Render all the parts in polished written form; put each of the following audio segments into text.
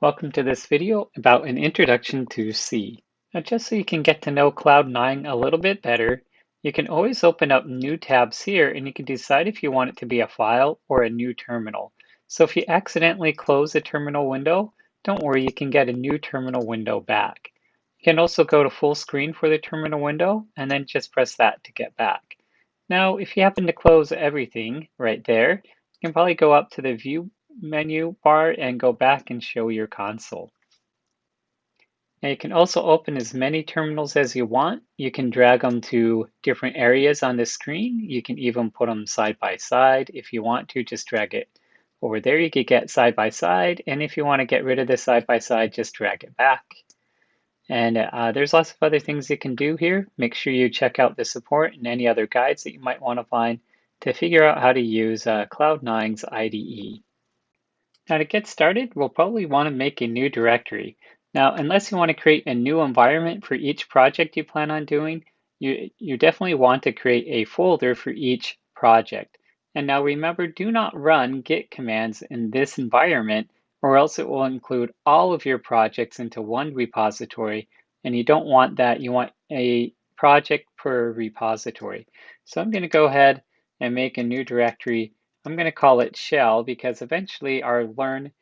Welcome to this video about an introduction to C. Now, just so you can get to know Cloud9 a little bit better, you can always open up new tabs here and you can decide if you want it to be a file or a new terminal. So if you accidentally close a terminal window, don't worry, you can get a new terminal window back. You can also go to full screen for the terminal window and then just press that to get back. Now, if you happen to close everything right there, you can probably go up to the View menu bar and go back and show your console. Now you can also open as many terminals as you want. You can drag them to different areas on the screen. You can even put them side by side. If you want to, just drag it over there. You could get side by side. And if you want to get rid of the side by side, just drag it back. And there's lots of other things you can do here. Make sure you check out the support and any other guides that you might want to find to figure out how to use Cloud9's IDE. Now to get started, we'll probably want to make a new directory. Now, unless you want to create a new environment for each project you plan on doing, you definitely want to create a folder for each project. And now remember, do not run git commands in this environment, or else it will include all of your projects into one repository, and you don't want that. You want a project per repository. So I'm going to go ahead and make a new directory. I'm going to call it shell because eventually our Learn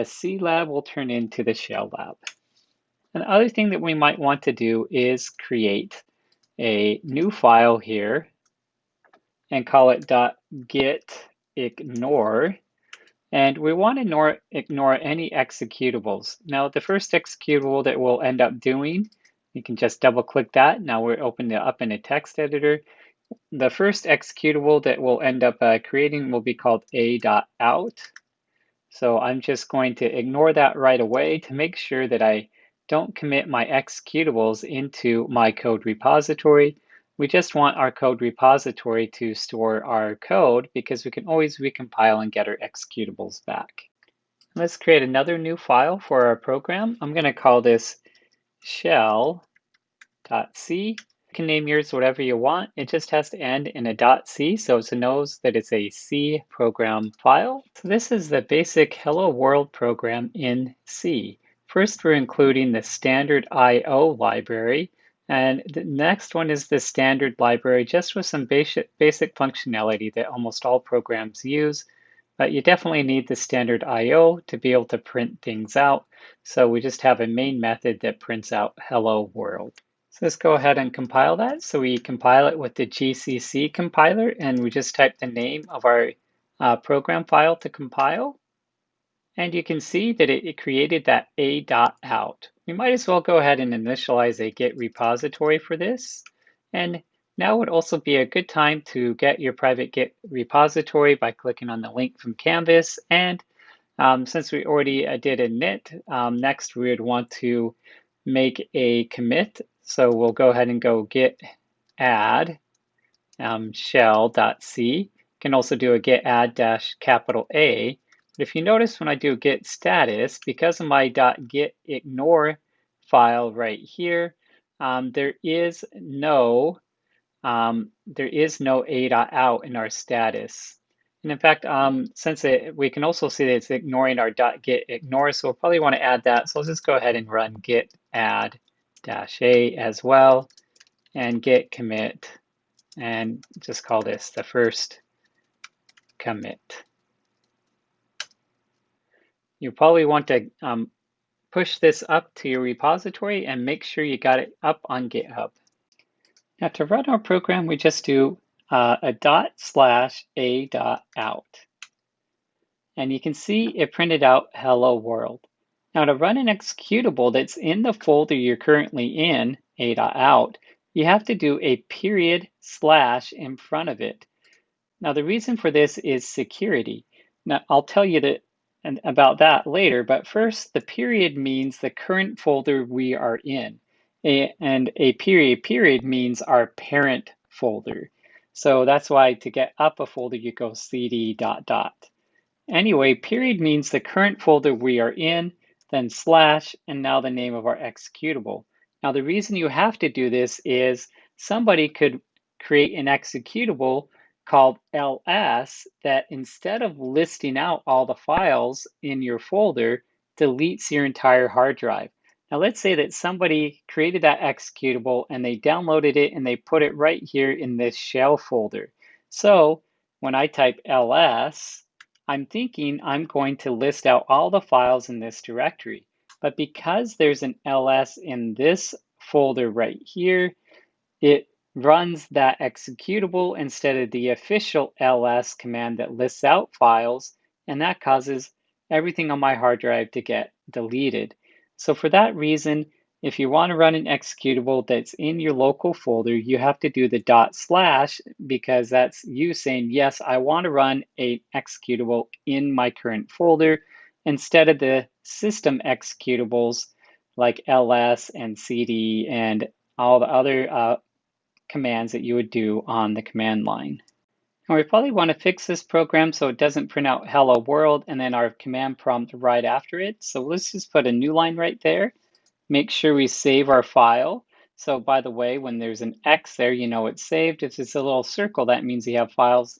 C lab will turn into the shell lab. And the other thing that we might want to do is create a new file here and call it .git ignore. And we want to ignore any executables. Now, the first executable that we'll end up doing, you can just double click that. Now we're opening it up in a text editor. The first executable that we'll end up creating will be called a.out. So I'm just going to ignore that right away to make sure that I don't commit my executables into my code repository. We just want our code repository to store our code because we can always recompile and get our executables back. Let's create another new file for our program. I'm going to call this shell.c. You can name yours whatever you want. It just has to end in a .c, so it knows that it's a C program file. So this is the basic Hello World program in C. First, we're including the standard I/O library, and the next one is the standard library, just with some basic functionality that almost all programs use. But you definitely need the standard I/O to be able to print things out. So we just have a main method that prints out Hello World. So let's go ahead and compile that. So we compile it with the GCC compiler, and we just type the name of our program file to compile. And you can see that it created that a.out. We might as well go ahead and initialize a Git repository for this. And now would also be a good time to get your private Git repository by clicking on the link from Canvas. And since we already did a init, next we would want to make a commit. So we'll go ahead and go git add shell.c. You can also do a git add -A. But if you notice when I do git status, because of my .git ignore file right here, there is no a.out in our status. And in fact, since we can also see that it's ignoring our .git ignore, so we'll probably want to add that. So let's just go ahead and run git add -A as well, and git commit, and just call this the first commit. You probably want to push this up to your repository and make sure you got it up on GitHub. Now to run our program, we just do a ./a.out. And you can see it printed out Hello World. Now to run an executable that's in the folder you're currently in, a.out, you have to do a // in front of it. Now the reason for this is security. Now I'll tell you that about that later, but first the period means the current folder we are in. And a period means our parent folder. So that's why to get up a folder, you go cd ... Anyway, period means the current folder we are in, then /, and now the name of our executable. Now the reason you have to do this is somebody could create an executable called ls that instead of listing out all the files in your folder, deletes your entire hard drive. Now, let's say that somebody created that executable and they downloaded it and they put it right here in this shell folder. So when I type ls, I'm thinking I'm going to list out all the files in this directory. But because there's an ls in this folder right here, it runs that executable instead of the official ls command that lists out files, and that causes everything on my hard drive to get deleted. So for that reason, if you want to run an executable that's in your local folder, you have to do the / because that's you saying, yes, I want to run an executable in my current folder instead of the system executables like ls and cd and all the other commands that you would do on the command line. And we probably want to fix this program so it doesn't print out hello world and then our command prompt right after it. So let's just put a new line right there. Make sure we save our file. So by the way, when there's an X there, you know it's saved. If it's a little circle, that means you have files,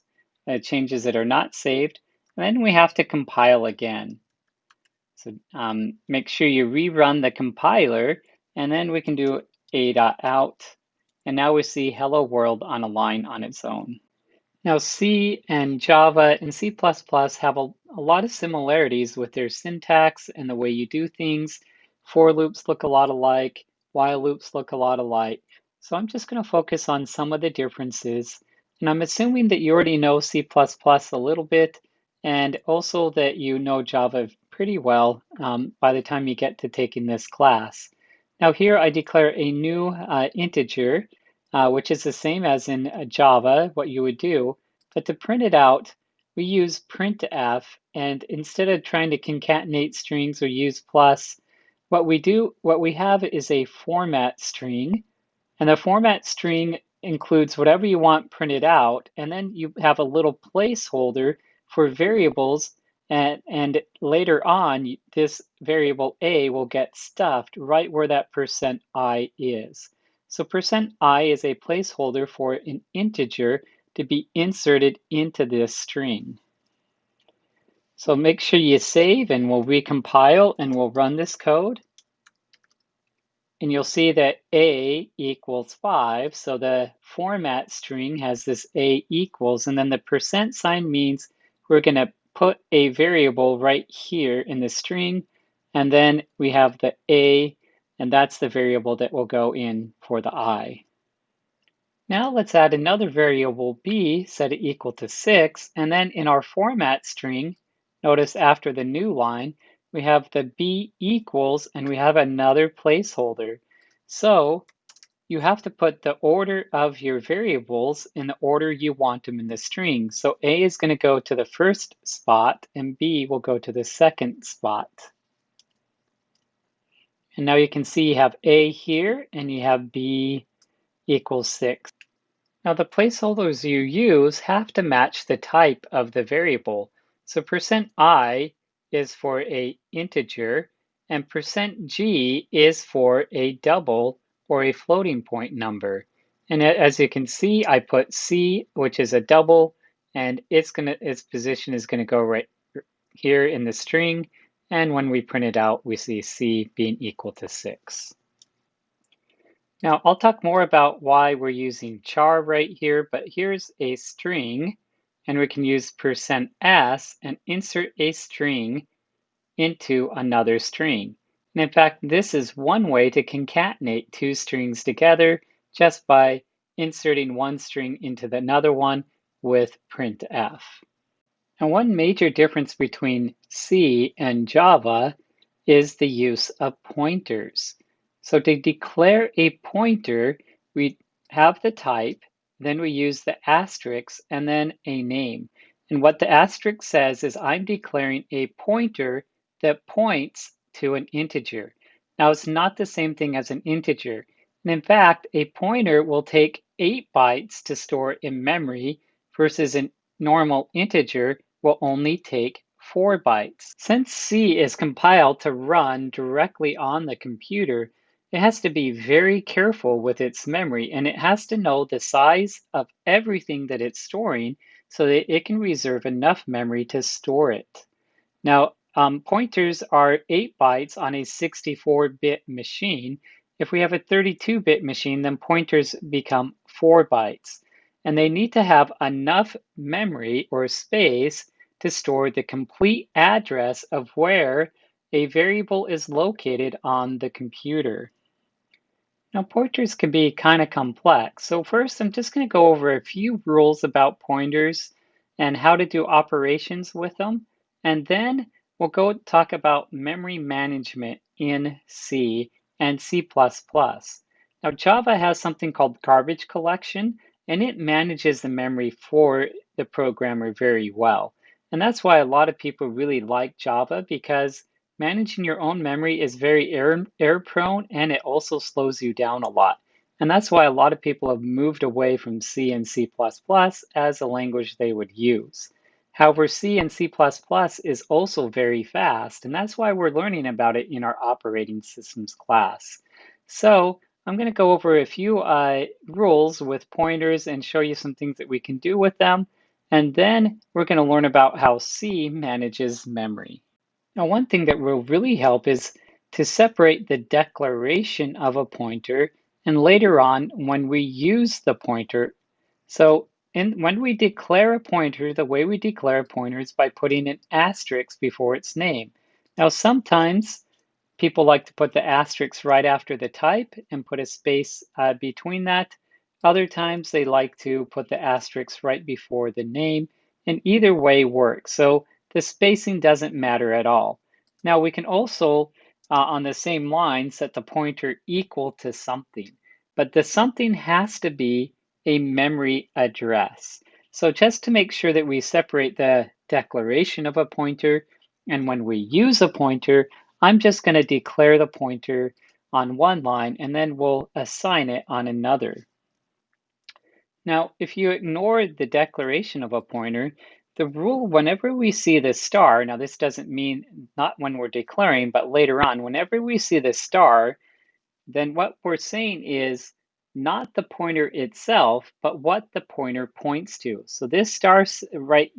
changes that are not saved. And then we have to compile again. So make sure you rerun the compiler, and then we can do a.out. And now we see hello world on a line on its own. Now C and Java and C++ have a lot of similarities with their syntax and the way you do things. For loops look a lot alike, while loops look a lot alike. So I'm just going to focus on some of the differences. And I'm assuming that you already know C++ a little bit, and also that you know Java pretty well by the time you get to taking this class. Now here I declare a new integer, which is the same as in Java, what you would do. But to print it out, we use printf, and instead of trying to concatenate strings or use plus, what we have is a format string, and the format string includes whatever you want printed out, and then you have a little placeholder for variables, and later on, this variable a will get stuffed right where that %i is. So %i is a placeholder for an integer to be inserted into this string. So make sure you save, and we'll recompile and we'll run this code. And you'll see that a equals 5. So the format string has this a equals, and then the % means we're going to put a variable right here in the string, and then we have the a, and that's the variable that will go in for the I. Now let's add another variable b, set it equal to 6, and then in our format string, notice after the new line, we have the b equals, and we have another placeholder. So you have to put the order of your variables in the order you want them in the string. So a is going to go to the first spot, and b will go to the second spot. And now you can see you have a here, and you have b equals 6. Now the placeholders you use have to match the type of the variable. So %i is for a integer, and %g is for a double or a floating point number. And as you can see, I put c, which is a double, and its position is going to go right here in the string. And when we print it out, we see c being equal to 6. Now, I'll talk more about why we're using char right here, but here's a string, and we can use %s and insert a string into another string. And in fact, this is one way to concatenate two strings together just by inserting one string into another one with printf. And one major difference between C and Java is the use of pointers. So to declare a pointer, we have the type, then we use the asterisk, and then a name. And what the asterisk says is I'm declaring a pointer that points to an integer. Now it's not the same thing as an integer. And in fact, a pointer will take 8 bytes to store in memory versus a normal integer will only take 4 bytes. Since C is compiled to run directly on the computer, it has to be very careful with its memory, and it has to know the size of everything that it's storing so that it can reserve enough memory to store it. Now, Pointers are 8 bytes on a 64-bit machine. If we have a 32-bit machine, then pointers become 4 bytes. And they need to have enough memory or space to store the complete address of where a variable is located on the computer. Now, pointers can be kind of complex. So first, I'm just going to go over a few rules about pointers and how to do operations with them. And then we'll go talk about memory management in C and C++. Now, Java has something called garbage collection, and it manages the memory for the programmer very well. And that's why a lot of people really like Java, because managing your own memory is very error prone, and it also slows you down a lot. And that's why a lot of people have moved away from C and C++ as a language they would use. However, C and C++ is also very fast, and that's why we're learning about it in our operating systems class. So I'm going to go over a few rules with pointers and show you some things that we can do with them. And then we're going to learn about how C manages memory. Now, one thing that will really help is to separate the declaration of a pointer and later on when we use the pointer. So when we declare a pointer, the way we declare a pointer is by putting an asterisk before its name. Now, sometimes people like to put the asterisk right after the type and put a space between that. Other times they like to put the asterisk right before the name, and either way works. So the spacing doesn't matter at all. Now we can also, on the same line, set the pointer equal to something, but the something has to be a memory address. So just to make sure that we separate the declaration of a pointer, and when we use a pointer, I'm just going to declare the pointer on one line and then we'll assign it on another. Now, if you ignore the declaration of a pointer, the rule whenever we see the star, now this doesn't mean not when we're declaring, but later on, whenever we see the star, then what we're saying is not the pointer itself, but what the pointer points to. So this star right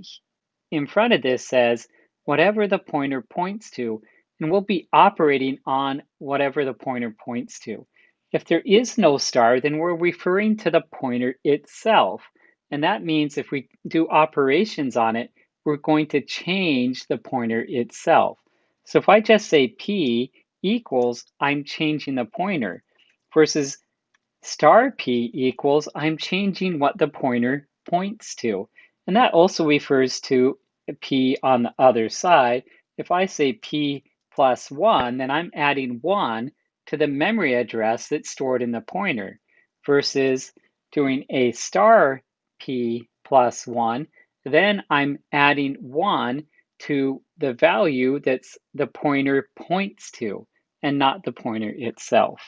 in front of this says whatever the pointer points to, and we'll be operating on whatever the pointer points to. If there is no star, then we're referring to the pointer itself. And that means if we do operations on it, we're going to change the pointer itself. So if I just say P equals, I'm changing the pointer, versus star P equals, I'm changing what the pointer points to. And that also refers to P on the other side. If I say P plus 1, then I'm adding 1 to the memory address that's stored in the pointer, versus doing a star P plus 1, then I'm adding 1 to the value that's the pointer points to, and not the pointer itself.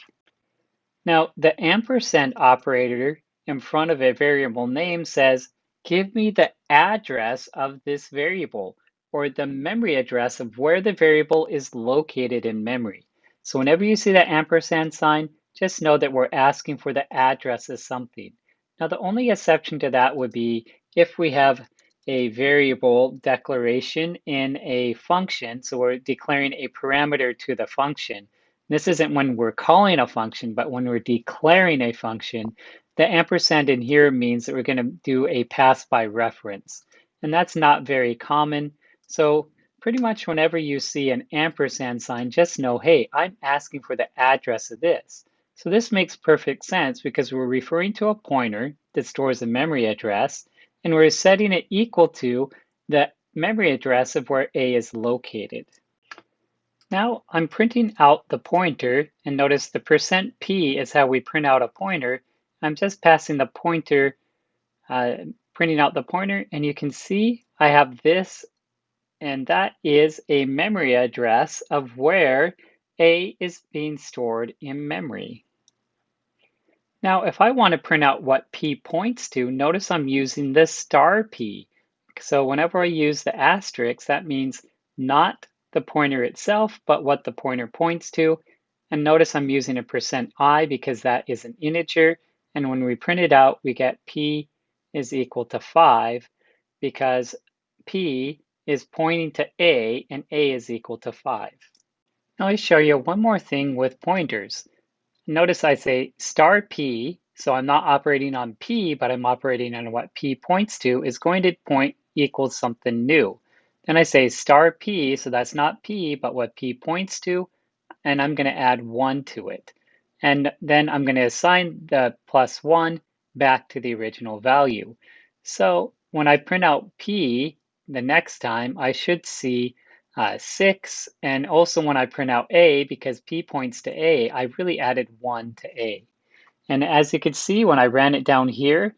Now, the ampersand operator in front of a variable name says, give me the address of this variable, or the memory address of where the variable is located in memory. So whenever you see that ampersand sign, just know that we're asking for the address of something. Now, the only exception to that would be if we have a variable declaration in a function, so we're declaring a parameter to the function. This isn't when we're calling a function, but when we're declaring a function. The ampersand in here means that we're going to do a pass by reference. And that's not very common. So pretty much whenever you see an ampersand sign, just know, hey, I'm asking for the address of this. So this makes perfect sense because we're referring to a pointer that stores a memory address, and we're setting it equal to the memory address of where A is located. Now I'm printing out the pointer, and notice the %p is how we print out a pointer. I'm just passing the pointer, printing out the pointer, and you can see I have this, and that is a memory address of where A is being stored in memory. Now, if I want to print out what P points to, notice I'm using the star P. So whenever I use the asterisk, that means not the pointer itself, but what the pointer points to. And notice I'm using a %I because that is an integer. And when we print it out, we get P is equal to 5 because P is pointing to A, and A is equal to 5. Now let me show you one more thing with pointers. Notice I say star P, so I'm not operating on P, but I'm operating on what P points to is going to point equals something new. Then I say star P, so that's not P, but what P points to, and I'm going to add 1 to it. And then I'm going to assign the +1 back to the original value. So when I print out P the next time, I should see 6. And also when I print out A, because P points to A, I really added 1 to A. And as you can see, when I ran it down here,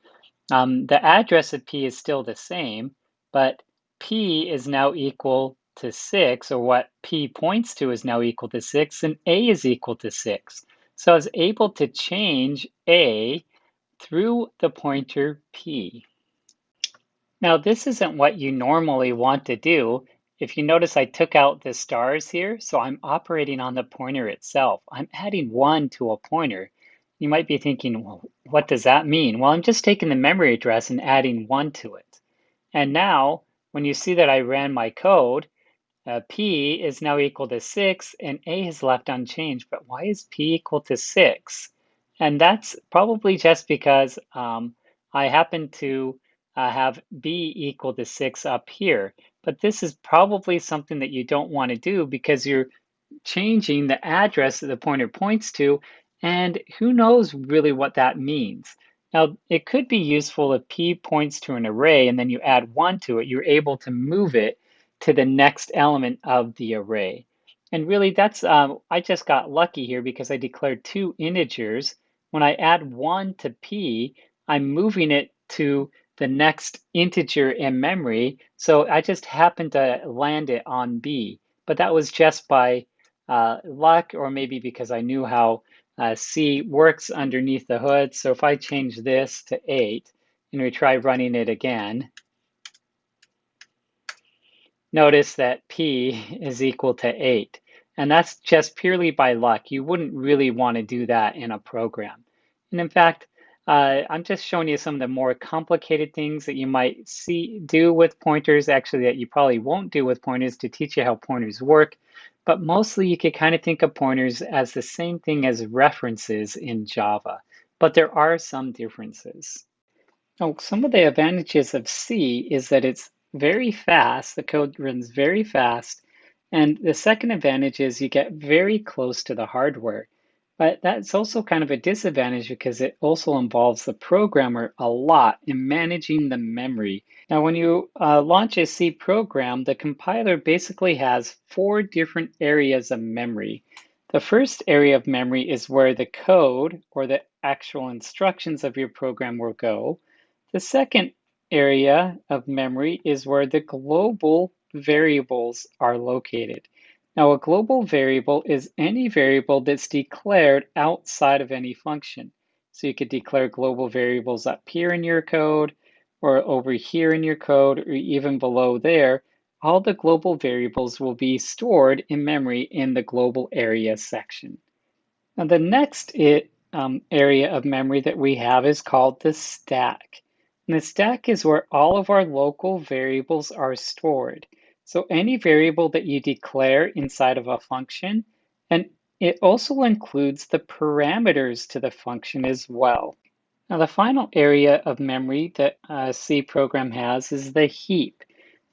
the address of P is still the same, but P is now equal to 6, or what P points to is now equal to 6, and A is equal to 6. So I was able to change A through the pointer P. Now, this isn't what you normally want to do. If you notice, I took out the stars here, so I'm operating on the pointer itself. I'm adding 1 to a pointer. You might be thinking, well, what does that mean? Well, I'm just taking the memory address and adding 1 to it. And now, when you see that I ran my code, P is now equal to 6 and A is left unchanged. But why is P equal to 6? And that's probably just because I happen to have B equal to 6 up here. But this is probably something that you don't want to do because you're changing the address that the pointer points to, and who knows really what that means. Now, it could be useful if P points to an array and then you add 1 to it, you're able to move it to the next element of the array. And really that's, I just got lucky here because I declared 2 integers. When I add 1 to P, I'm moving it to the next integer in memory. So I just happened to land it on B, but that was just by luck, or maybe because I knew how C works underneath the hood. So if I change this to 8 and we try running it again, notice that P is equal to 8. And that's just purely by luck. You wouldn't really want to do that in a program. And in fact, I'm just showing you some of the more complicated things that you might do with pointers, actually that you probably won't do with pointers, to teach you how pointers work. But mostly you could kind of think of pointers as the same thing as references in Java, but there are some differences. Oh, some of the advantages of C is that it's very fast. The code runs very fast. And the second advantage is you get very close to the hardware. But that's also kind of a disadvantage because it also involves the programmer a lot in managing the memory. Now, when you launch a C program, the compiler basically has 4 different areas of memory. The first area of memory is where the code or the actual instructions of your program will go. The second area of memory is where the global variables are located. Now, a global variable is any variable that's declared outside of any function. So you could declare global variables up here in your code, or over here in your code, or even below there. All the global variables will be stored in memory in the global area section. Now, the next area of memory that we have is called the stack. And the stack is where all of our local variables are stored. So any variable that you declare inside of a function, and it also includes the parameters to the function as well. Now, the final area of memory that a C program has is the heap.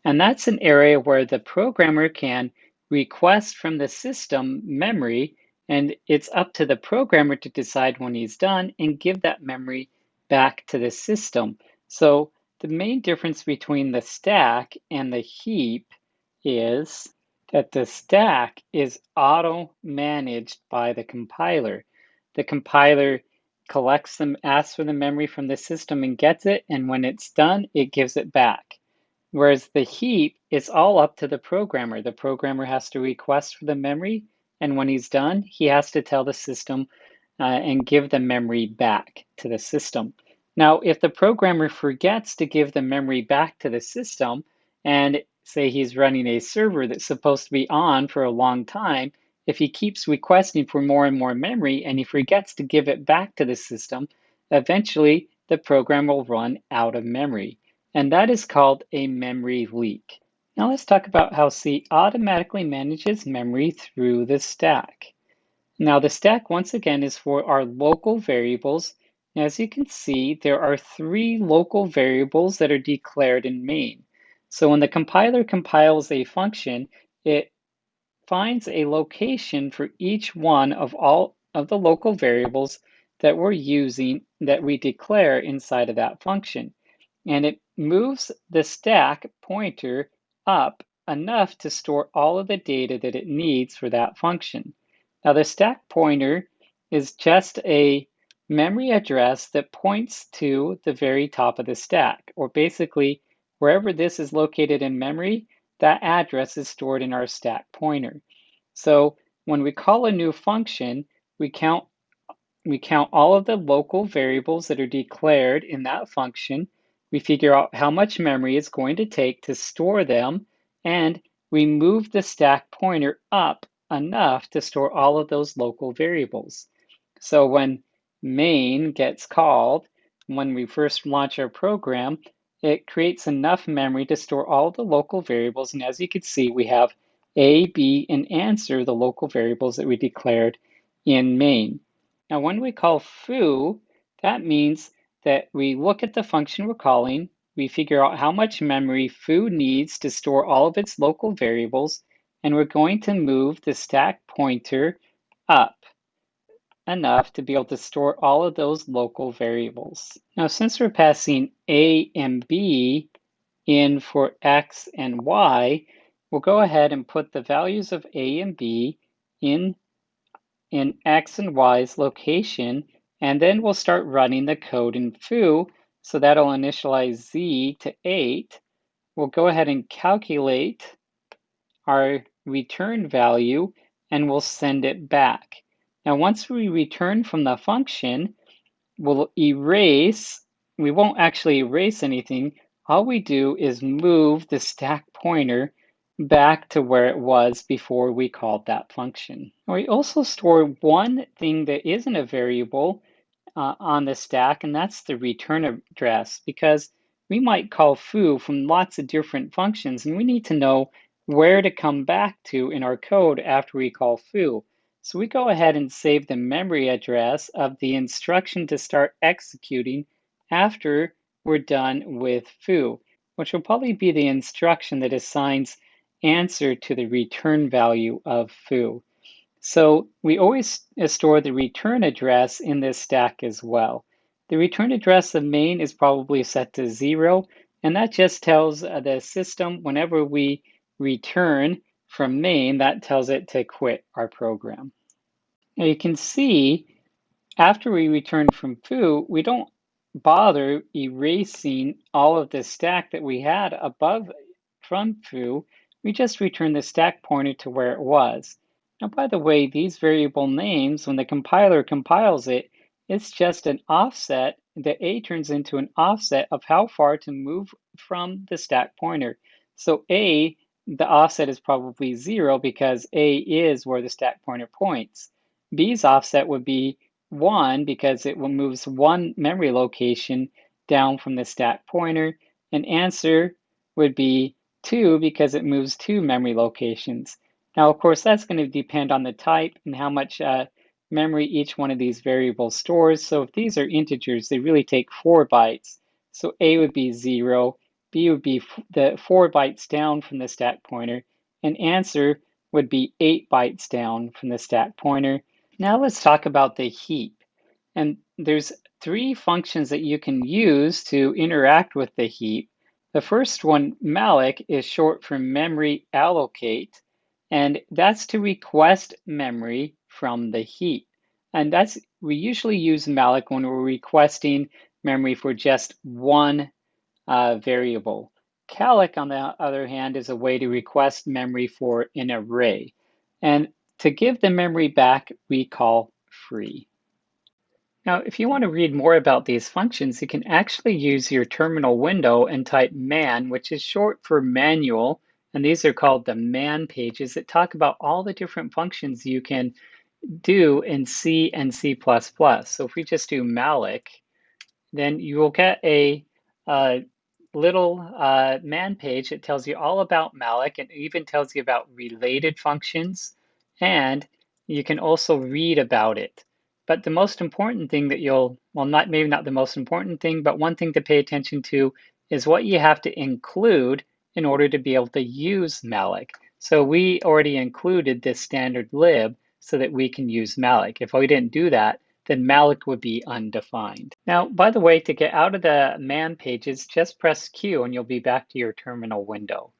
And that's an area where the programmer can request from the system memory, and it's up to the programmer to decide when he's done and give that memory back to the system. So the main difference between the stack and the heap is that the stack is auto-managed by the compiler. The compiler collects them, asks for the memory from the system and gets it, and when it's done, it gives it back. Whereas the heap is all up to the programmer. The programmer has to request for the memory, and when he's done, he has to tell the system and give the memory back to the system. Now, if the programmer forgets to give the memory back to the system, and say he's running a server that's supposed to be on for a long time, if he keeps requesting for more and more memory and he forgets to give it back to the system, eventually the program will run out of memory. And that is called a memory leak. Now let's talk about how C automatically manages memory through the stack. Now the stack, once again, is for our local variables. As you can see, there are 3 local variables that are declared in main. So when the compiler compiles a function, it finds a location for each one of all of the local variables that we're using that we declare inside of that function. And it moves the stack pointer up enough to store all of the data that it needs for that function. Now the stack pointer is just a memory address that points to the very top of the stack, or basically wherever this is located in memory, that address is stored in our stack pointer. So when we call a new function, we count all of the local variables that are declared in that function. We figure out how much memory it's going to take to store them, and we move the stack pointer up enough to store all of those local variables. So when main gets called, when we first launch our program, it creates enough memory to store all the local variables. And as you can see, we have A, B, and answer, the local variables that we declared in main. Now, when we call foo, that means that we look at the function we're calling, we figure out how much memory foo needs to store all of its local variables, and we're going to move the stack pointer up enough to be able to store all of those local variables. Now, since we're passing A and B in for X and Y, we'll go ahead and put the values of A and B in X and Y's location, and then we'll start running the code in foo. So that'll initialize Z to 8. We'll go ahead and calculate our return value, and we'll send it back. Now, once we return from the function, we'll erase. We won't actually erase anything. All we do is move the stack pointer back to where it was before we called that function. We also store one thing that isn't a variable on the stack, and that's the return address, because we might call foo from lots of different functions, and we need to know where to come back to in our code after we call foo. So we go ahead and save the memory address of the instruction to start executing after we're done with foo, which will probably be the instruction that assigns answer to the return value of foo. So we always store the return address in this stack as well. The return address of main is probably set to 0, and that just tells the system whenever we return from main, that tells it to quit our program. Now you can see after we return from foo, we don't bother erasing all of the stack that we had above from foo. We just return the stack pointer to where it was. Now, by the way, these variable names, when the compiler compiles it, it's just an offset. The A turns into an offset of how far to move from the stack pointer. So A, the offset is probably 0 because A is where the stack pointer points. B's offset would be 1 because it moves 1 memory location down from the stack pointer, and answer would be 2 because it moves 2 memory locations. Now, of course, that's going to depend on the type and how much memory each one of these variables stores. So if these are integers, they really take 4 bytes. So A would be 0, B would be the 4 bytes down from the stack pointer, and answer would be 8 bytes down from the stack pointer. Now let's talk about the heap. And there's 3 functions that you can use to interact with the heap. The first one, Malik, is short for memory allocate, and that's to request memory from the heap. And we usually use Malik when we're requesting memory for just one variable. Calloc, on the other hand, is a way to request memory for an array. And to give the memory back, we call free. Now, if you want to read more about these functions, you can actually use your terminal window and type man, which is short for manual, and these are called the man pages that talk about all the different functions you can do in C and C++. So if we just do malloc, then you will get a little man page that tells you all about Malik and even tells you about related functions, and you can also read about it. But the most important thing that well, not maybe not the most important thing, but one thing to pay attention to is what you have to include in order to be able to use Malik. So we already included this standard lib so that we can use Malik. If we didn't do that, then Malik would be undefined. Now, by the way, to get out of the man pages, just press Q and you'll be back to your terminal window.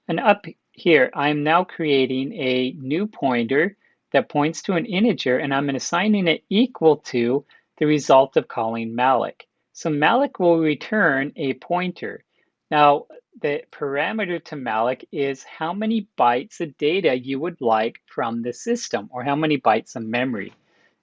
And up here, I'm now creating a new pointer that points to an integer, and I'm assigning it equal to the result of calling Malik. So Malik will return a pointer. Now, the parameter to Malik is how many bytes of data you would like from the system, or how many bytes of memory.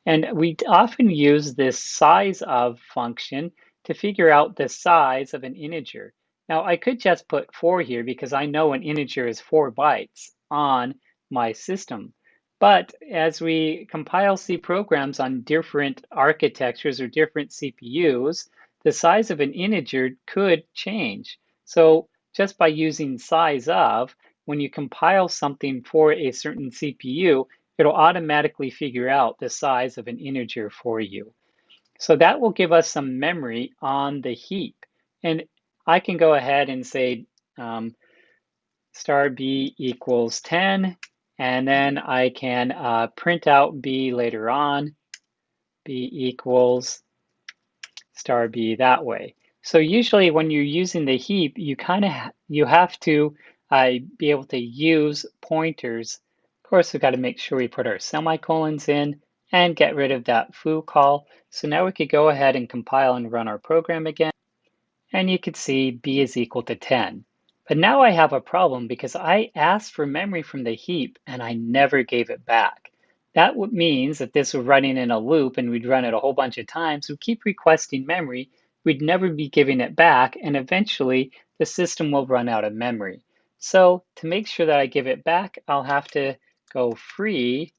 And we often use this size of function to figure out the size of an integer. Now, I could just put 4 here because I know an integer is 4 bytes on my system. But as we compile C programs on different architectures or different CPUs, the size of an integer could change. So just by using size of, when you compile something for a certain CPU, it'll automatically figure out the size of an integer for you. So that will give us some memory on the heap. And I can go ahead and say star b equals 10, and then I can print out b later on, b equals star b that way. So usually when you're using the heap, you have to be able to use pointers. Of course, we've got to make sure we put our semicolons in and get rid of that foo call. So now we could go ahead and compile and run our program again. And you could see b is equal to 10. But now I have a problem because I asked for memory from the heap and I never gave it back. That means that this was running in a loop and we'd run it a whole bunch of times. We'd keep requesting memory, we'd never be giving it back, and eventually the system will run out of memory. So to make sure that I give it back, I'll have to go free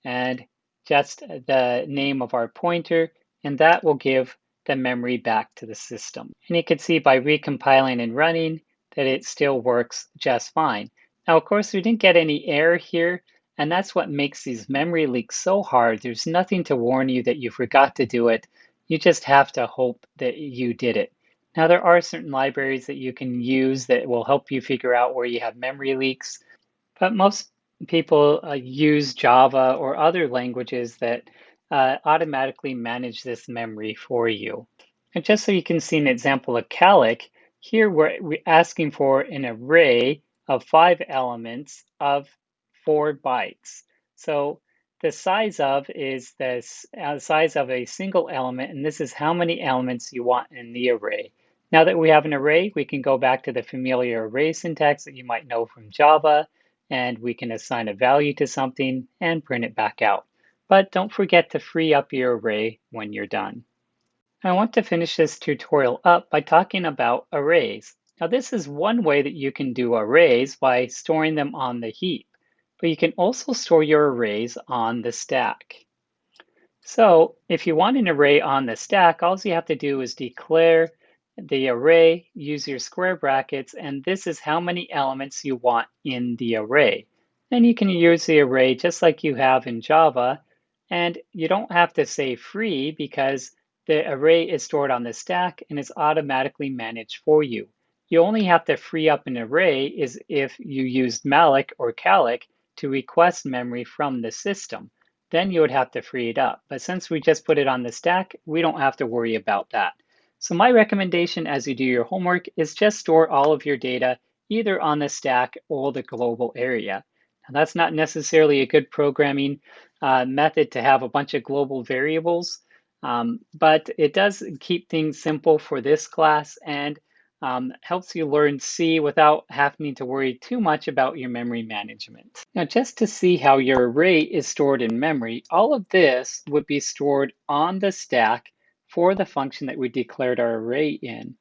and just the name of our pointer, and that will give the memory back to the system. And you can see by recompiling and running that it still works just fine. Now, of course, we didn't get any error here, and that's what makes these memory leaks so hard. There's nothing to warn you that you forgot to do it. You just have to hope that you did it. Now, there are certain libraries that you can use that will help you figure out where you have memory leaks, but most people use Java or other languages that automatically manage this memory for you. And just so you can see an example of calc, here we're asking for an array of 5 elements of 4 bytes. So the size of is the size of a single element, and this is how many elements you want in the array. Now that we have an array, we can go back to the familiar array syntax that you might know from Java, and we can assign a value to something and print it back out. But don't forget to free up your array when you're done. I want to finish this tutorial up by talking about arrays. Now this is one way that you can do arrays by storing them on the heap, but you can also store your arrays on the stack. So if you want an array on the stack, all you have to do is declare the array, use your square brackets, and this is how many elements you want in the array. Then you can use the array just like you have in Java, and you don't have to say free because the array is stored on the stack and is automatically managed for you. You only have to free up an array is if you used malloc or calloc to request memory from the system. Then you would have to free it up. But since we just put it on the stack, we don't have to worry about that. So my recommendation as you do your homework is just store all of your data either on the stack or the global area. Now, that's not necessarily a good programming method to have a bunch of global variables, but it does keep things simple for this class and helps you learn C without having to worry too much about your memory management. Now, just to see how your array is stored in memory, all of this would be stored on the stack for the function that we declared our array in.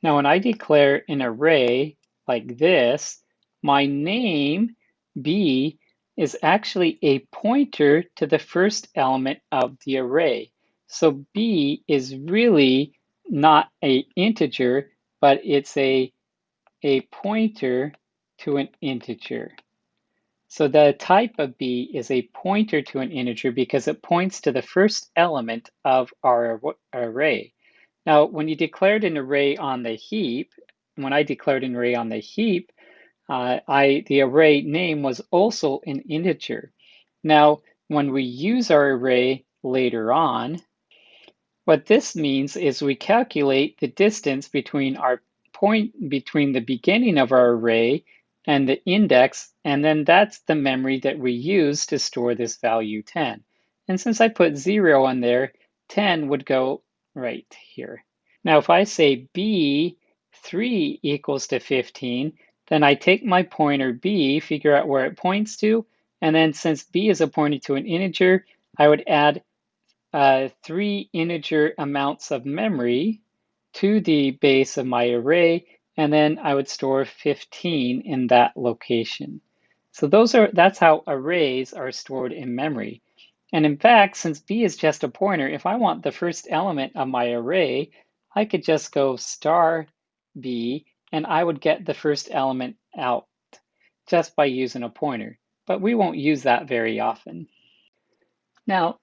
Now, when I declare an array like this, my name, B, is actually a pointer to the first element of the array. So B is really not an integer, but it's a pointer to an integer. So the type of B is a pointer to an integer because it points to the first element of our array. Now, when you declared an array on the heap, when I declared an array on the heap, the array name was also an integer. Now, when we use our array later on, what this means is we calculate the distance between between the beginning of our array and the index, and then that's the memory that we use to store this value 10. And since I put 0 on there, 10 would go right here. Now, if I say B3 equals to 15, then I take my pointer B, figure out where it points to, and then since B is a pointer to an integer, I would add 3 integer amounts of memory to the base of my array, and then I would store 15 in that location. So that's how arrays are stored in memory. And in fact, since B is just a pointer, if I want the first element of my array, I could just go star B, and I would get the first element out just by using a pointer. But we won't use that very often. Now,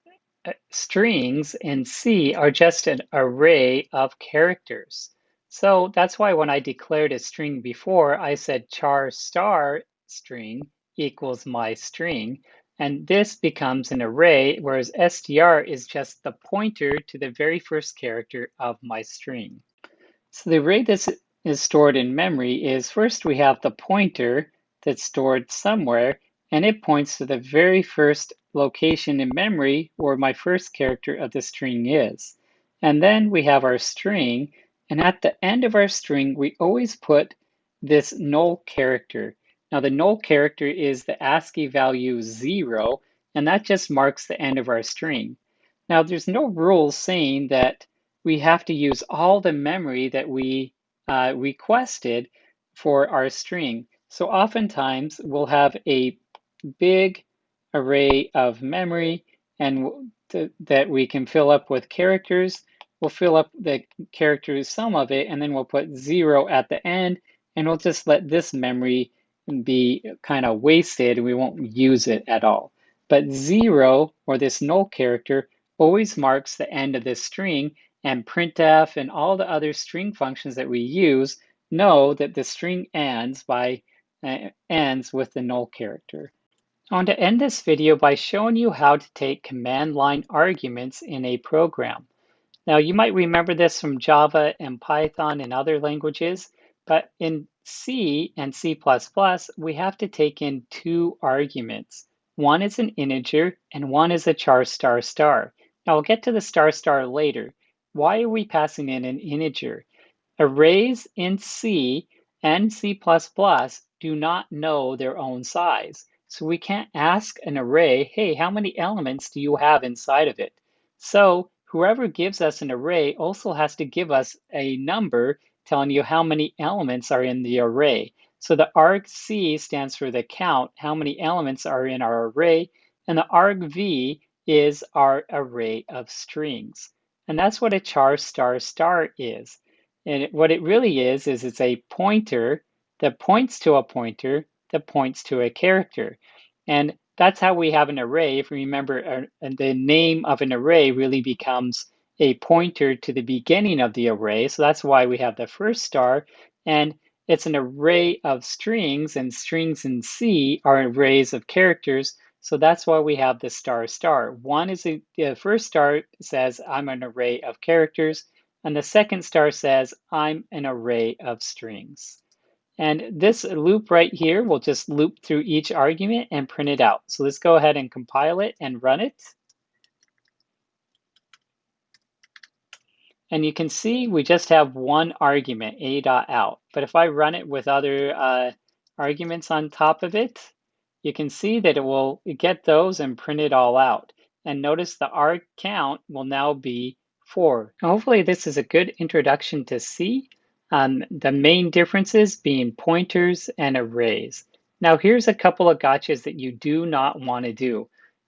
strings in C are just an array of characters. So that's why when I declared a string before, I said char star string equals my string. And this becomes an array, whereas str is just the pointer to the very first character of my string. So the array that is stored in memory is first we have the pointer that's stored somewhere, and it points to the very first location in memory where my first character of the string is. And then we have our string, and at the end of our string, we always put this null character. Now the null character is the ASCII value 0, and that just marks the end of our string. Now there's no rule saying that we have to use all the memory that we requested for our string. So oftentimes we'll have a big array of memory and that we can fill up with characters. We'll fill up the characters, some of it, and then we'll put 0 at the end, and we'll just let this memory be kind of wasted and we won't use it at all. But 0, or this null character, always marks the end of this string, and printf and all the other string functions that we use know that the string ends with the null character. I want to end this video by showing you how to take command line arguments in a program. Now you might remember this from Java and Python and other languages, but in C and C++, we have to take in 2 arguments. One is an integer and one is a char star star. Now we'll get to the star star later. Why are we passing in an integer? Arrays in C and C++ do not know their own size. So we can't ask an array, hey, how many elements do you have inside of it? So whoever gives us an array also has to give us a number telling you how many elements are in the array. So the argc stands for the count, how many elements are in our array, and the argv is our array of strings. And that's what a char star star is. And what it really is it's a pointer that points to a pointer that points to a character. And that's how we have an array. If you remember, the name of an array really becomes a pointer to the beginning of the array. So that's why we have the first star. And it's an array of strings, and strings in C are arrays of characters. So that's why we have the star star. The first star says I'm an array of characters, and the second star says I'm an array of strings. And this loop right here will just loop through each argument and print it out. So let's go ahead and compile it and run it. And you can see we just have one argument, a.out. But if I run it with other arguments on top of it, you can see that it will get those and print it all out. And notice the arg count will now be 4. Hopefully this is a good introduction to C. The main differences being pointers and arrays. Now here's a couple of gotchas that you do not want to do.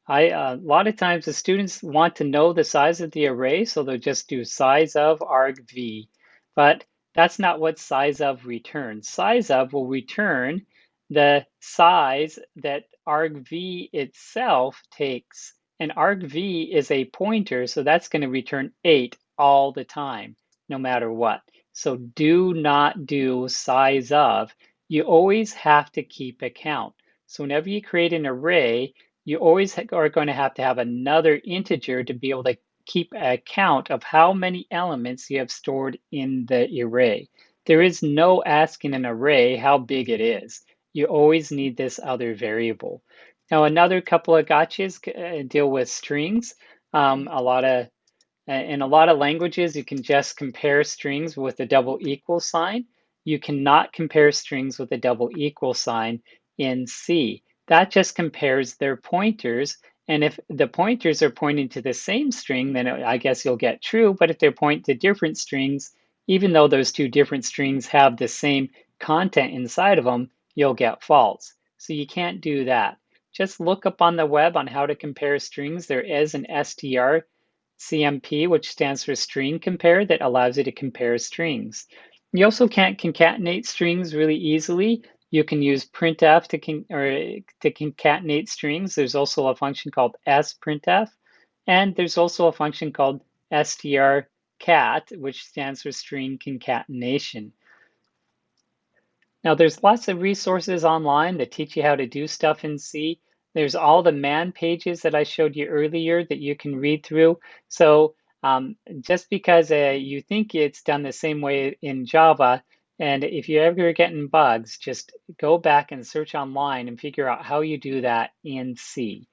A lot of times the students want to know the size of the array, so they'll just do size of argv. But That's not what size of returns. Size of will return the size that argv itself takes. And argv is a pointer, so that's going to return 8 all the time, no matter what. So do not do size of. You always have to keep a count. So whenever you create an array, you always are going to have another integer to be able to keep a count of how many elements you have stored in the array. There is no asking an array how big it is. You always need this other variable. Now, another couple of gotchas deal with strings. In a lot of languages, you can just compare strings with a double equal sign. You cannot compare strings with a double equal sign in C. That just compares their pointers. And if the pointers are pointing to the same string, then I guess you'll get true. But if they point to different strings, even though those two different strings have the same content inside of them, you'll get false. So you can't do that. Just look up on the web on how to compare strings. There is an str CMP, which stands for string compare, that allows you to compare strings. You also can't concatenate strings really easily. You can use printf to concatenate strings. There's also a function called sprintf, and there's also a function called strcat, which stands for string concatenation. Now, there's lots of resources online that teach you how to do stuff in C. There's all the man pages that I showed you earlier that you can read through. So just because you think it's done the same way in Java, and if you're ever getting bugs, just go back and search online and figure out how you do that in C.